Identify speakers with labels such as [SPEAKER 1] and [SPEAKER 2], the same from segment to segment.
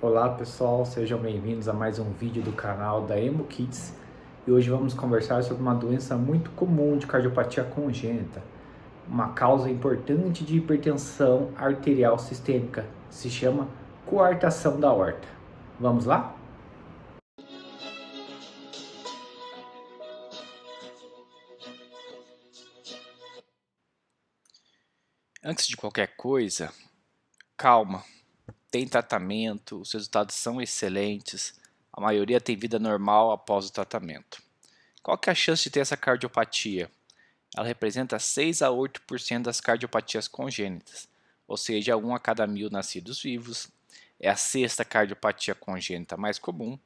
[SPEAKER 1] Olá pessoal, sejam bem-vindos a mais um vídeo do canal da Emo Kids e hoje vamos conversar sobre uma doença muito comum de cardiopatia congênita, uma causa importante de hipertensão arterial sistêmica, que se chama coartação da aorta. Vamos lá?
[SPEAKER 2] Antes de qualquer coisa, calma, tem tratamento, os resultados são excelentes, a maioria tem vida normal após o tratamento. Qual que é a chance de ter essa cardiopatia? Ela representa 6 a 8% das cardiopatias congênitas, ou seja, 1 a cada 1000 nascidos vivos. É a sexta cardiopatia congênita mais comum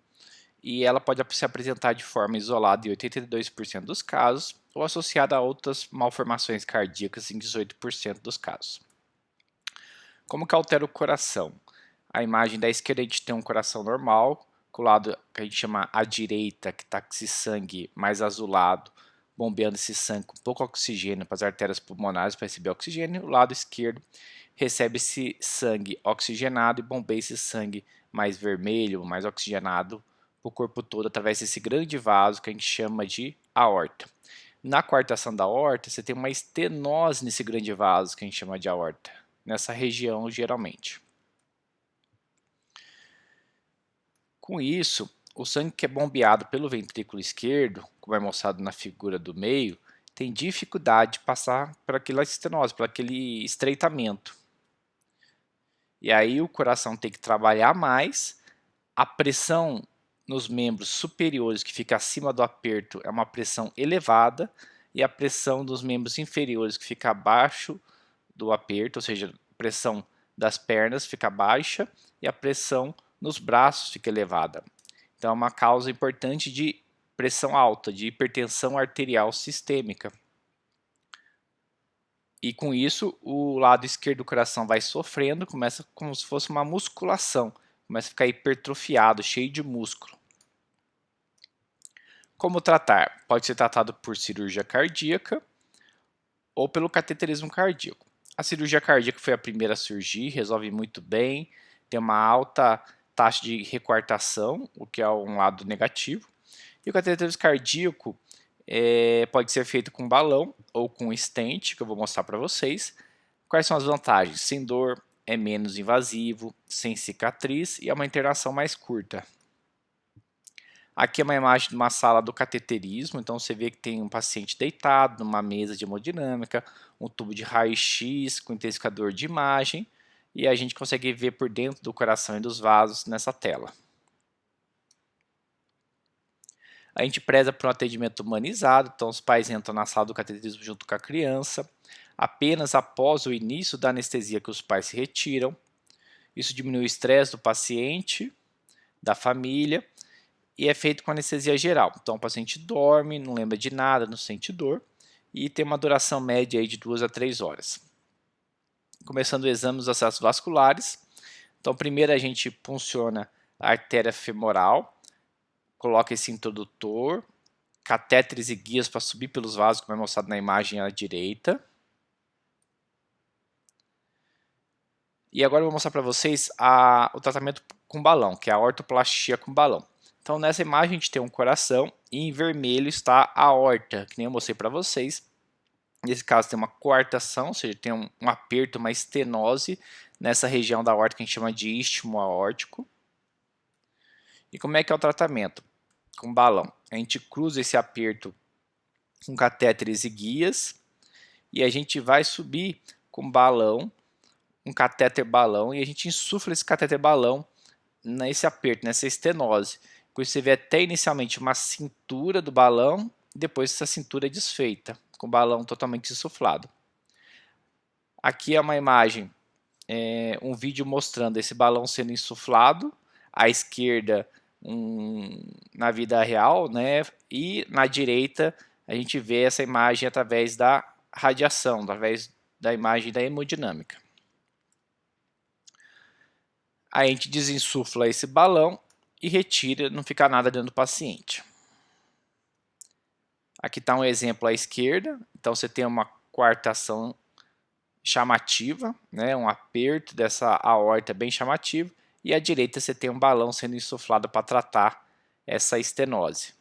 [SPEAKER 2] e ela pode se apresentar de forma isolada em 82% dos casos ou associada a outras malformações cardíacas em 18% dos casos. Como que altera o coração? A imagem da esquerda a gente tem um coração normal, com o lado que a gente chama à direita, que está com esse sangue mais azulado, bombeando esse sangue com pouco oxigênio para as artérias pulmonares para receber oxigênio. O lado esquerdo recebe esse sangue oxigenado e bombeia esse sangue mais vermelho, mais oxigenado para o corpo todo através desse grande vaso que a gente chama de aorta. Na coartação da aorta, você tem uma estenose nesse grande vaso que a gente chama de aorta, nessa região geralmente. Com isso, o sangue que é bombeado pelo ventrículo esquerdo, como é mostrado na figura do meio, tem dificuldade de passar por aquela estenose, por aquele estreitamento. E aí o coração tem que trabalhar mais, a pressão nos membros superiores, que fica acima do aperto, é uma pressão elevada, e a pressão dos membros inferiores, que fica abaixo do aperto, ou seja, a pressão das pernas fica baixa e a pressão nos braços fica elevada. Então é uma causa importante de pressão alta, de hipertensão arterial sistêmica. E com isso, o lado esquerdo do coração vai sofrendo, começa como se fosse uma musculação, começa a ficar hipertrofiado, cheio de músculo. Como tratar? Pode ser tratado por cirurgia cardíaca ou pelo cateterismo cardíaco. A cirurgia cardíaca foi a primeira a surgir, resolve muito bem, tem uma alta taxa de recoartação, o que é um lado negativo. E o cateterismo cardíaco pode ser feito com balão ou com stent, que eu vou mostrar para vocês. Quais são as vantagens? Sem dor, é menos invasivo, sem cicatriz e é uma internação mais curta. Aqui é uma imagem de uma sala do cateterismo, então você vê que tem um paciente deitado numa mesa de hemodinâmica, um tubo de raio-x com intensificador de imagem, e a gente consegue ver por dentro do coração e dos vasos nessa tela. A gente preza por um atendimento humanizado, então os pais entram na sala do cateterismo junto com a criança, apenas após o início da anestesia que os pais se retiram. Isso diminui o estresse do paciente, da família, e é feito com anestesia geral. Então o paciente dorme, não lembra de nada, não sente dor, e tem uma duração média aí de 2 a 3 horas. Começando o exame dos acessos vasculares. Então primeiro a gente punciona a artéria femoral, coloca esse introdutor, catéteres e guias para subir pelos vasos, como é mostrado na imagem à direita. E agora eu vou mostrar para vocês o tratamento com balão, que é a ortoplastia com balão. Então nessa imagem a gente tem um coração e em vermelho está a aorta, que nem eu mostrei para vocês. Nesse caso tem uma coartação, ou seja, tem um aperto, uma estenose nessa região da aorta que a gente chama de istmo aórtico. E como é que é o tratamento? Com balão. A gente cruza esse aperto com catéteres e guias e a gente vai subir com balão, um catéter balão, e a gente insufla esse catéter balão nesse aperto, nessa estenose. Com isso você vê até inicialmente uma cintura do balão, depois essa cintura é desfeita, com o balão totalmente insuflado. Aqui é uma imagem, um vídeo mostrando esse balão sendo insuflado, à esquerda na vida real, né? E na direita a gente vê essa imagem através da radiação, através da imagem da hemodinâmica. Aí a gente desinsufla esse balão e retira, não fica nada dentro do paciente. Aqui está um exemplo à esquerda, então você tem uma coartação chamativa, né, um aperto dessa aorta bem chamativo, e à direita você tem um balão sendo insuflado para tratar essa estenose.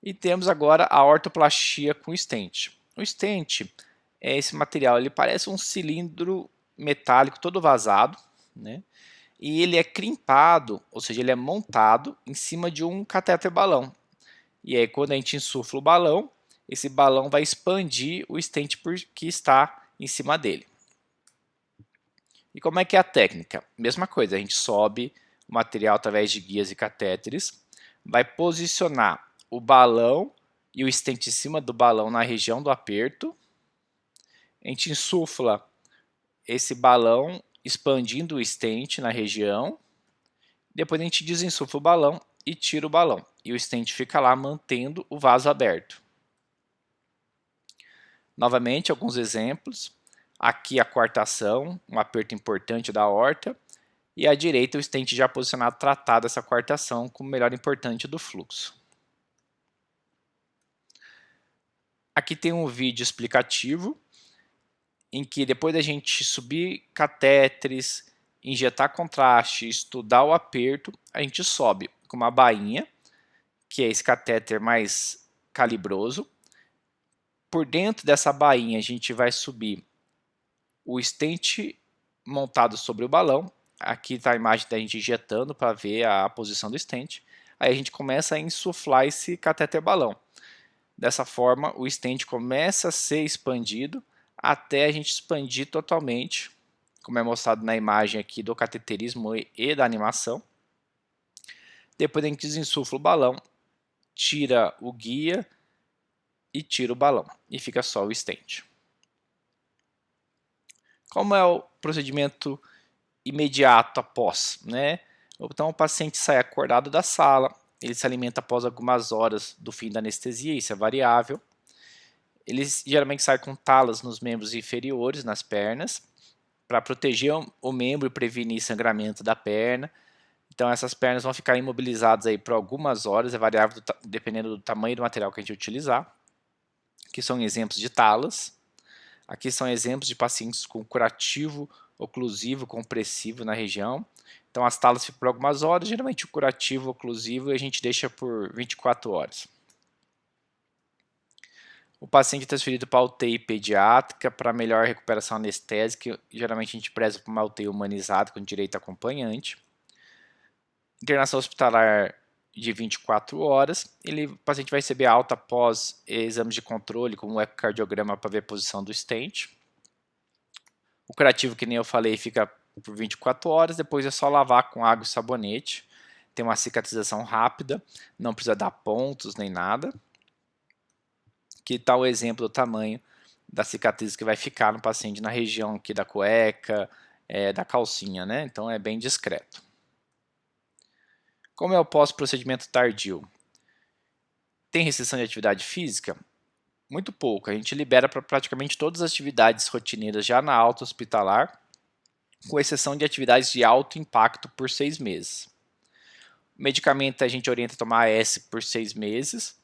[SPEAKER 2] E temos agora a ortoplastia com stent. O stent é esse material, ele parece um cilindro metálico todo vazado, né? E ele é crimpado, ou seja, ele é montado em cima de um catéter balão. E aí quando a gente insufla o balão, esse balão vai expandir o stent que está em cima dele. E como é que é a técnica? Mesma coisa, a gente sobe o material através de guias e catéteres, vai posicionar o balão e o stent em cima do balão na região do aperto, a gente insufla esse balão expandindo o stent na região, depois a gente desinsufla o balão e tira o balão, e o stent fica lá mantendo o vaso aberto. Novamente, alguns exemplos. Aqui a coartação, um aperto importante da aorta, e à direita o stent já posicionado tratado essa coartação como melhor importante do fluxo. Aqui tem um vídeo explicativo em que depois da gente subir catéteres, injetar contraste, estudar o aperto, a gente sobe com uma bainha, que é esse catéter mais calibroso. Por dentro dessa bainha a gente vai subir o stent montado sobre o balão. Aqui está a imagem da gente injetando para ver a posição do stent. Aí a gente começa a insuflar esse catéter balão. Dessa forma, o stent começa a ser expandido até a gente expandir totalmente, como é mostrado na imagem aqui do cateterismo e da animação. Depois a gente desinsufla o balão, tira o guia e tira o balão, e fica só o stent. Como é o procedimento imediato após, né? Então o paciente sai acordado da sala, ele se alimenta após algumas horas do fim da anestesia, isso é variável. Ele geralmente sai com talas nos membros inferiores, nas pernas, para proteger o membro e prevenir sangramento da perna. Então essas pernas vão ficar imobilizadas aí por algumas horas, é variável dependendo do tamanho do material que a gente utilizar. Aqui são exemplos de talas. Aqui são exemplos de pacientes com curativo oclusivo compressivo na região. Então as talas ficam por algumas horas, geralmente o curativo oclusivo a gente deixa por 24 horas. O paciente é transferido para a UTI pediátrica para melhor recuperação anestésica, geralmente a gente preza por uma UTI humanizada com direito a acompanhante. Internação hospitalar de 24 horas, o paciente vai receber alta após exames de controle, como o ecocardiograma para ver a posição do stent. O curativo, que nem eu falei, fica por 24 horas, depois é só lavar com água e sabonete. Tem uma cicatrização rápida, não precisa dar pontos nem nada. Aqui está o exemplo do tamanho da cicatriz que vai ficar no paciente na região aqui da cueca, da calcinha, né? Então é bem discreto. Como é o pós-procedimento tardio? Tem restrição de atividade física? Muito pouco. A gente libera para praticamente todas as atividades rotineiras já na alta hospitalar, com exceção de atividades de alto impacto por 6 meses. O medicamento a gente orienta a tomar AS por 6 meses.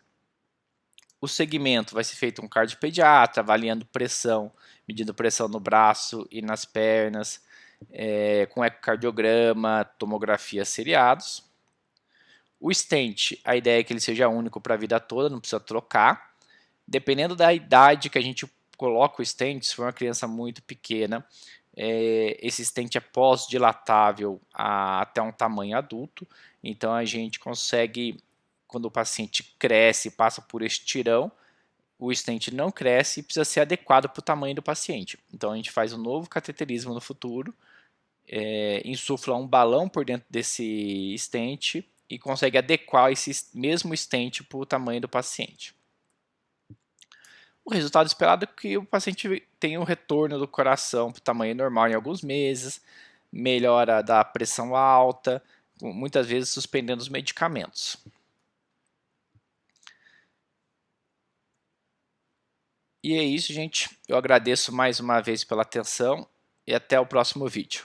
[SPEAKER 2] O segmento vai ser feito um cardiopediatra, avaliando pressão, medindo pressão no braço e nas pernas, com ecocardiograma, tomografia seriados. O stent, a ideia é que ele seja único para a vida toda, não precisa trocar. Dependendo da idade que a gente coloca o stent, se for uma criança muito pequena, esse stent é pós-dilatável até um tamanho adulto. Então a gente consegue, quando o paciente cresce, passa por estirão, o stent não cresce e precisa ser adequado para o tamanho do paciente. Então a gente faz um novo cateterismo no futuro, insufla um balão por dentro desse stent e consegue adequar esse mesmo stent para o tamanho do paciente. O resultado esperado é que o paciente tenha um retorno do coração para o tamanho normal em alguns meses, melhora da pressão alta, muitas vezes suspendendo os medicamentos. E é isso, gente. Eu agradeço mais uma vez pela atenção e até o próximo vídeo.